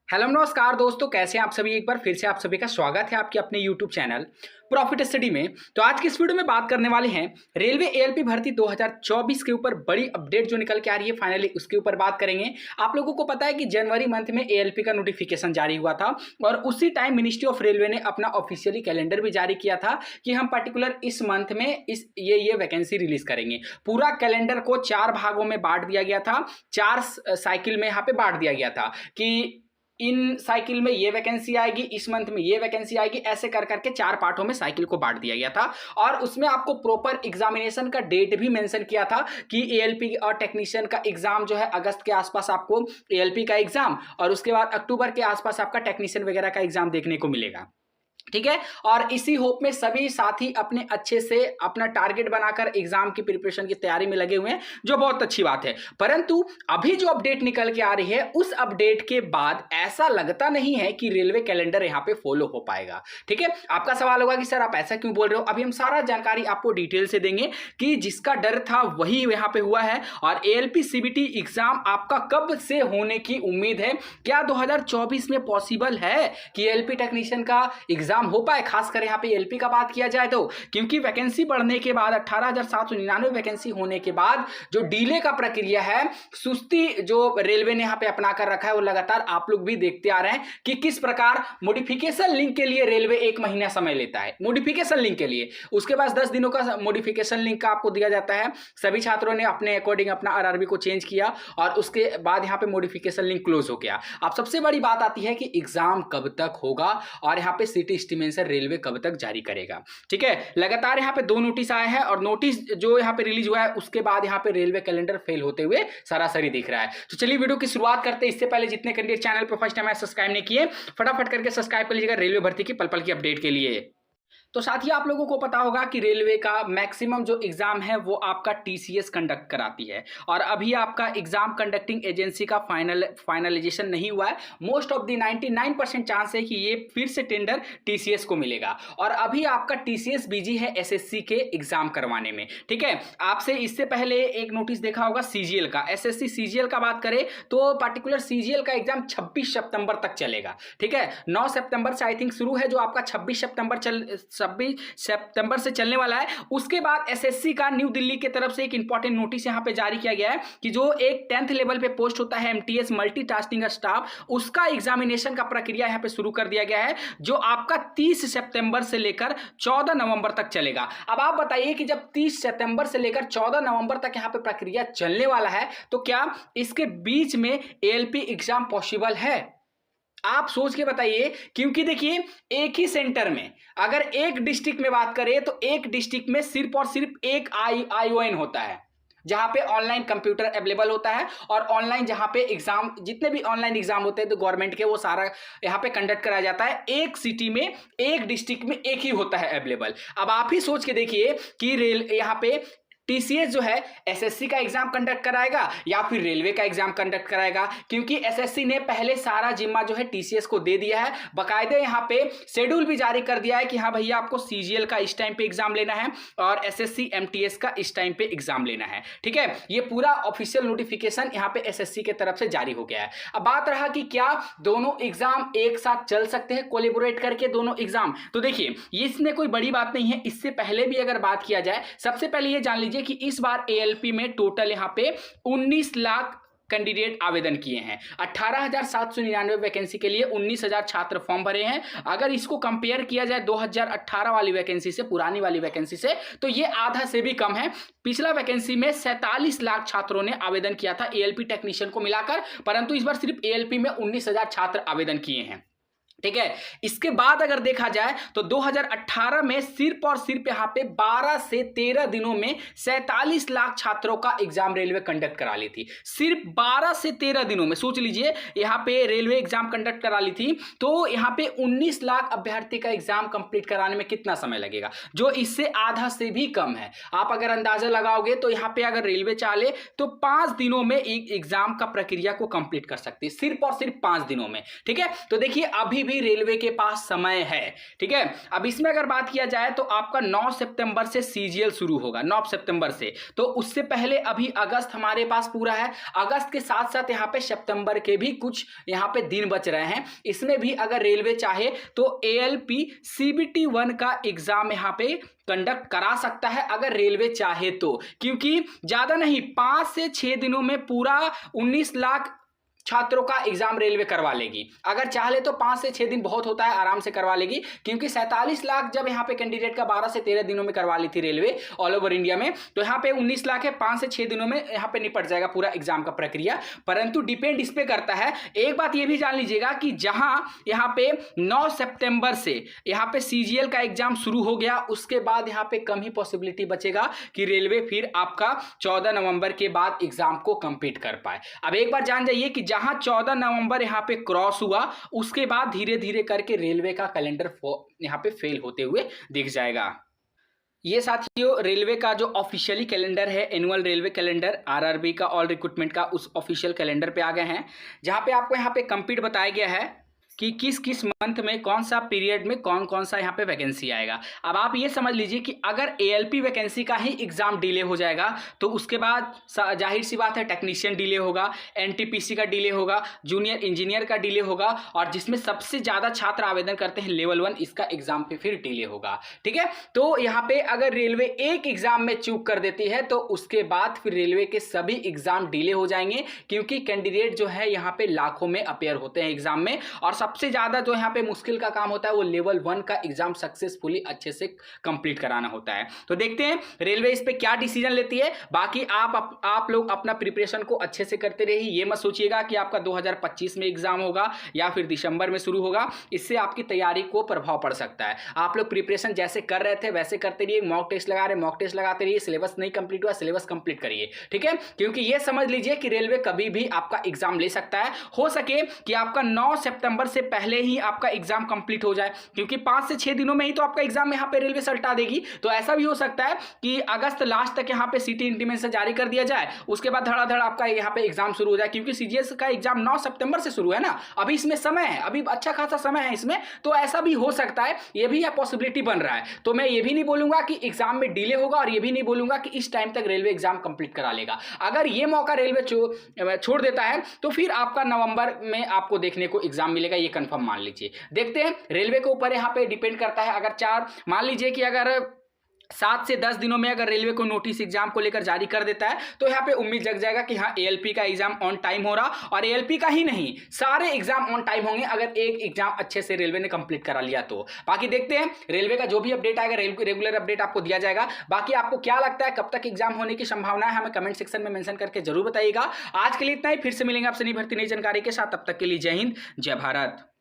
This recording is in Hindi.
हेलो नमस्कार दोस्तों, कैसे हैं आप सभी। एक बार फिर से आप सभी का स्वागत है आपके अपने यूट्यूब चैनल प्रॉफिट स्टडी में। तो आज की इस वीडियो में बात करने वाले हैं रेलवे एएलपी भर्ती 2024 के ऊपर बड़ी अपडेट जो निकल के आ रही है, फाइनली उसके ऊपर बात करेंगे। आप लोगों को पता है कि जनवरी मंथ में एएलपी का नोटिफिकेशन जारी हुआ था और उसी टाइम मिनिस्ट्री ऑफ रेलवे ने अपना ऑफिशियली कैलेंडर भी जारी किया था कि हम पर्टिकुलर इस मंथ में ये वैकेंसी रिलीज करेंगे। पूरा कैलेंडर को 4 भागों में बांट दिया गया था, 4 साइकिल में यहाँ पे बांट दिया गया था कि इन साइकिल में ये वैकेंसी आएगी, इस मंथ में ये वैकेंसी आएगी, ऐसे कर करके 4 पार्टों में साइकिल को बांट दिया गया था। और उसमें आपको प्रॉपर एग्जामिनेशन का डेट भी मेंशन किया था कि एएलपी और टेक्नीशियन का एग्जाम जो है अगस्त के आसपास आपको एएलपी का एग्जाम, और उसके बाद अक्टूबर के आसपास आपका टेक्नीशियन वगैरह का एग्जाम देखने को मिलेगा। ठीक है, और इसी होप में सभी साथी अपने अच्छे से अपना टारगेट बनाकर एग्जाम की प्रिपरेशन की तैयारी में लगे हुए हैं, जो बहुत अच्छी बात है। परंतु अभी जो अपडेट निकल के आ रही है, उस अपडेट के बाद ऐसा लगता नहीं है कि रेलवे कैलेंडर यहां पे फॉलो हो पाएगा। ठीक है, आपका सवाल होगा कि सर आप ऐसा क्यों बोल रहे हो। अभी हम सारा जानकारी आपको डिटेल से देंगे कि जिसका डर था वही यहां पे हुआ है। और एएलपी सीबीटी एग्जाम आपका कब से होने की उम्मीद है, क्या 2024 में पॉसिबल है कि एएलपी टेक्नीशियन का एग्जाम हो पाए, खासकर यहां पे एलपी का बात किया जाए तो। क्योंकि वैकेंसी बढ़ने के बाद 18,799 वैकेंसी होने के बाद जो डिले का प्रक्रिया है, सुस्ती जो रेलवे ने यहां पे अपना कर रखा है, वो लगातार आप लोग भी देखते आ रहे हैं कि किस प्रकार मॉडिफिकेशन लिंक के लिए रेलवे 1 महीना समय लेता है मॉडिफिकेशन लिंक के लिए। उसके बाद 10 दिनों का मॉडिफिकेशन लिंक का आपको दिया जाता है। सभी छात्रों ने अपने अकॉर्डिंग अपना आरआरबी को चेंज किया और उसके बाद यहां पे मॉडिफिकेशन लिंक क्लोज हो गया। अब सबसे बड़ी बात आती है कि एग्जाम कब तक होगा और यहां पे सिटी एस्टिमेशन रेलवे कब तक जारी करेगा। ठीक है, लगातार यहां पे 2 नोटिस आए हैं और नोटिस जो यहां पे रिलीज हुआ है उसके बाद यहां पे रेलवे कैलेंडर फेल होते हुए सरासरी दिख रहा है। तो चलिए वीडियो की शुरुआत करते हैं। इससे पहले जितने कैंडिडेट चैनल पर फर्स्ट टाइम सब्सक्राइब नहीं किए, फटाफट करके सब्सक्राइब कर लीजिएगा रेलवे भर्ती की पल पल की अपडेट के लिए। तो साथ ही आप लोगों को पता होगा कि रेलवे का मैक्सिमम जो एग्जाम है वो आपका टीसीएस कंडक्ट कराती है और अभी आपका एग्जाम कंडक्टिंग एजेंसी का फाइनलाइजेशन नहीं हुआ है। मोस्ट ऑफ द 99% चांस है कि ये फिर से टेंडर टीसीएस को मिलेगा और अभी आपका टीसीएस बिजी है एसएससी के एग्जाम करवाने में। ठीक है, आपसे इससे पहले एक नोटिस देखा होगा सीजीएल का। एसएससी सीजीएल का बात करें तो पर्टिकुलर सीजीएल का एग्जाम 26 सितंबर तक चलेगा। ठीक है, 9 सितंबर से आई थिंक शुरू है, जो आपका 26 सितंबर से चलने वाला है। उसके बाद एसएससी का न्यू दिल्ली की तरफ से एक इंपॉर्टेंट नोटिस यहां पे जारी किया गया है कि जो एक 10th लेवल पे पोस्ट होता है एमटीएस मल्टीटास्किंग स्टाफ, उसका एग्जामिनेशन का प्रक्रिया यहां पे शुरू कर दिया गया है, जो आपका 30 सितंबर से लेकर 14 नवंबर तक चलेगा। अब आप बताइए कि जब 30 सितंबर से लेकर 14 नवंबर तक यहां पे प्रक्रिया चलने वाला है, तो क्या इसके बीच में एएलपी एग्जाम पॉसिबल है? आप सोच के बताइए। क्योंकि देखिए, एक ही सेंटर में अगर एक डिस्ट्रिक्ट में बात करें तो एक डिस्ट्रिक्ट में सिर्फ और सिर्फ एक आईओएन होता है, जहां पे ऑनलाइन कंप्यूटर अवेलेबल होता है और ऑनलाइन जहां पे एग्जाम, जितने भी ऑनलाइन एग्जाम होते हैं तो गवर्नमेंट के, वो सारा यहां पे कंडक्ट कराया जाता है। एक सिटी में एक डिस्ट्रिक्ट में एक ही होता है अवेलेबल। अब आप ही सोच के देखिए कि रेल यहां पे टीसीएस जो है एसएससी का एग्जाम कंडक्ट कराएगा या फिर रेलवे का एग्जाम कंडक्ट कराएगा। क्योंकि एसएससी ने पहले सारा जिम्मा जो है टीसीएस को दे दिया है, बकायदे यहां पे शेड्यूल भी जारी कर दिया है कि हाँ भैया आपको सीजीएल का इस टाइम पे एग्जाम लेना है और एसएससी एमटीएस का इस टाइम पे एग्जाम लेना है। ठीक है, ये पूरा ऑफिशियल नोटिफिकेशन यहां पे एसएससी की तरफ से जारी हो गया है। अब बात रहा कि क्या दोनों एग्जाम एक साथ चल सकते हैं, कोलैबोरेट करके दोनों एग्जाम। तो देखिए, इसमें कोई बड़ी बात नहीं है। इससे पहले भी अगर बात किया जाए, सबसे पहले ये जान लीजिए कि इस बार एएलपी में टोटल यहां पे 19 लाख कैंडिडेट आवेदन किए हैं। 18,799 वैकेंसी के लिए 19,000 छात्र फॉर्म भरे हैं। अगर इसको कंपेयर किया जाए 2018 वाली वैकेंसी से, पुरानी वाली वैकेंसी से, तो ये आधा से भी कम है। पिछला वैकेंसी में 47 लाख छात्रों ने आवेदन किया था एएलपी टेक्नीशियन को मिलाकर, परंतु इस बार सिर्फ एएलपी में 19,000 छात्र आवेदन किए हैं। ठीक है, इसके बाद अगर देखा जाए तो 2018 में सिर्फ और सिर्फ यहां पे 12 से 13 दिनों में 47 लाख छात्रों का एग्जाम रेलवे कंडक्ट करा ली थी। सिर्फ 12 से 13 दिनों में सोच लीजिए, यहां पे रेलवे एग्जाम कंडक्ट करा ली थी, तो यहां पे 19 लाख अभ्यर्थी का एग्जाम कंप्लीट कराने में कितना समय लगेगा, जो इससे आधा से भी कम है। आप अगर अंदाजा लगाओगे तो यहां पे अगर रेलवे चाहे तो 5 दिनों में एक एग्जाम का प्रक्रिया को कंप्लीट कर सकती है, सिर्फ और सिर्फ 5 दिनों में। ठीक है, तो देखिए अभी भी भी रेलवे के पास समय है। ठीक है, अब इसमें अगर बात किया जाए तो आपका 9 सितंबर से सीजीएल शुरू होगा, 9 सितंबर से। तो उससे पहले अभी अगस्त हमारे पास पूरा है, अगस्त के साथ साथ यहाँ पे सितंबर के भी कुछ यहाँ पे दिन बच रहे हैं। इसमें भी अगर रेलवे चाहे तो एएलपी सीबीटी 1 का एग्जाम यहाँ पे कंडक्ट करा सकता है अगर रेलवे चाहे तो, क्योंकि ज्यादा नहीं 5 से 6 दिनों में पूरा 19 लाख छात्रों का एग्जाम रेलवे करवा लेगी। अगर चाह ले तो 5 से 6 दिन बहुत होता है, आराम से करवा लेगी, क्योंकि 47 लाख जब यहाँ पे कैंडिडेट का 12 से 13 दिनों में करवा ली थी रेलवे ऑल ओवर इंडिया में, तो यहाँ पे 19 लाख है, 5 से 6 दिनों में यहाँ पे निपट जाएगा पूरा एग्जाम का प्रक्रिया। परंतु डिपेंड इस पे करता है। एक बात ये भी जान लीजिएगा कि जहां यहाँ पे 9 सितंबर से यहाँ पे सीजीएल का एग्जाम शुरू हो गया, उसके बाद यहाँ पे कम ही पॉसिबिलिटी बचेगा कि रेलवे फिर आपका 14 नवंबर के बाद एग्जाम को कंप्लीट कर पाए। अब एक बार जान जाइए कि जहां 14 नवंबर यहां पे क्रॉस हुआ, उसके बाद धीरे धीरे करके रेलवे का कैलेंडर यहां पे फेल होते हुए दिख जाएगा। ये साथियों रेलवे का जो ऑफिशियली कैलेंडर है, एनुअल रेलवे कैलेंडर आरआरबी का ऑल रिक्रूटमेंट का, उस ऑफिशियल कैलेंडर पे आ गए हैं, जहां पे आपको यहाँ पे कंप्लीट बताया गया है कि किस किस मंथ में कौन सा पीरियड में कौन कौन सा यहाँ पे वैकेंसी आएगा। अब आप ये समझ लीजिए कि अगर एएलपी वैकेंसी का ही एग्जाम डिले हो जाएगा तो उसके बाद जाहिर सी बात है टेक्नीशियन डिले होगा, एनटीपीसी का डिले होगा, जूनियर इंजीनियर का डिले होगा, और जिसमें सबसे ज़्यादा छात्र आवेदन करते हैं लेवल 1, इसका एग्जाम पे फिर डिले होगा। ठीक है, तो यहाँ पे अगर रेलवे एक एग्जाम में चूक कर देती है तो उसके बाद फिर रेलवे के सभी एग्जाम डिले हो जाएंगे, क्योंकि कैंडिडेट जो है यहाँ पे लाखों में अपेयर होते हैं एग्जाम में, और सबसे ज्यादा जो यहाँ पे मुश्किल का काम होता है वो लेवल 1 का एग्जाम सक्सेसफुली अच्छे से कंप्लीट कराना होता है। तो देखते हैं रेलवे इस पे क्या डिसीजन लेती है। बाकी आप लोग अपना प्रिपरेशन को अच्छे से करते रहिए। ये मत सोचिएगा कि आपका 2025 में एग्जाम होगा या फिर दिसंबर में शुरू होगा, इससे आपकी तैयारी को प्रभाव पड़ सकता है। आप लोग प्रिपरेशन जैसे कर रहे थे वैसे करते रहिए, मॉक टेस्ट लगा रहे मॉक टेस्ट लगाते रहिए, सिलेबस नहीं कंप्लीट हुआ सिलेबस कंप्लीट करिए। ठीक है, क्योंकि ये समझ लीजिए कि रेलवे कभी भी आपका एग्जाम ले सकता है। हो सके कि आपका 9 सितंबर से पहले ही आपका एग्जाम कंप्लीट हो जाए, क्योंकि 5 से 6 दिनों में ही तो आपका एग्जाम यहाँ पे रेलवे सल्टा देगी। तो ऐसा भी हो सकता है कि अगस्त लास्ट तक यहाँ पे सिटी इंटीमेशन जारी कर दिया जाए, उसके बाद धड़ाधड़ आपका यहाँ पे एग्जाम शुरू हो जाए, क्योंकि सीजीएस का एग्जाम 9 सितंबर से शुरू है ना, अभी इसमें समय है, अभी अच्छा खासा समय है इसमें, तो ऐसा भी हो सकता है, ये भी पॉसिबिलिटी बन रहा है। तो मैं ये भी नहीं बोलूंगा कि एग्जाम में डिले होगा, और ये भी नहीं बोलूंगा कि इस टाइम तक रेलवे एग्जाम कंप्लीट करा लेगा। अगर ये मौका रेलवे छोड़ देता है तो फिर आपका नवंबर में आपको देखने को एग्जाम मिलेगा, ये कंफर्म मान लीजिए। देखते हैं, रेलवे के ऊपर यहाँ पे डिपेंड करता है। अगर मान लीजिए कि अगर 7 से 10 दिनों में अगर रेलवे को नोटिस एग्जाम को लेकर जारी कर देता है तो यहाँ पे उम्मीद जग जाएगा कि हाँ एएलपी का एग्जाम ऑन टाइम हो रहा, और एएलपी का ही नहीं सारे एग्जाम ऑन टाइम होंगे अगर एक एग्जाम अच्छे से रेलवे ने कंप्लीट करा लिया तो। बाकी देखते हैं रेलवे का जो भी अपडेट आएगा, रेगुलर अपडेट आपको दिया जाएगा। बाकी आपको क्या लगता है कब तक एग्जाम होने की संभावना है, हमें कमेंट सेक्शन में मेंशन करके जरूर बताइएगा। आज के लिए इतना ही, फिर से मिलेंगे आपसे नई भर्ती नई जानकारी के साथ, तब तक के लिए जय हिंद जय भारत।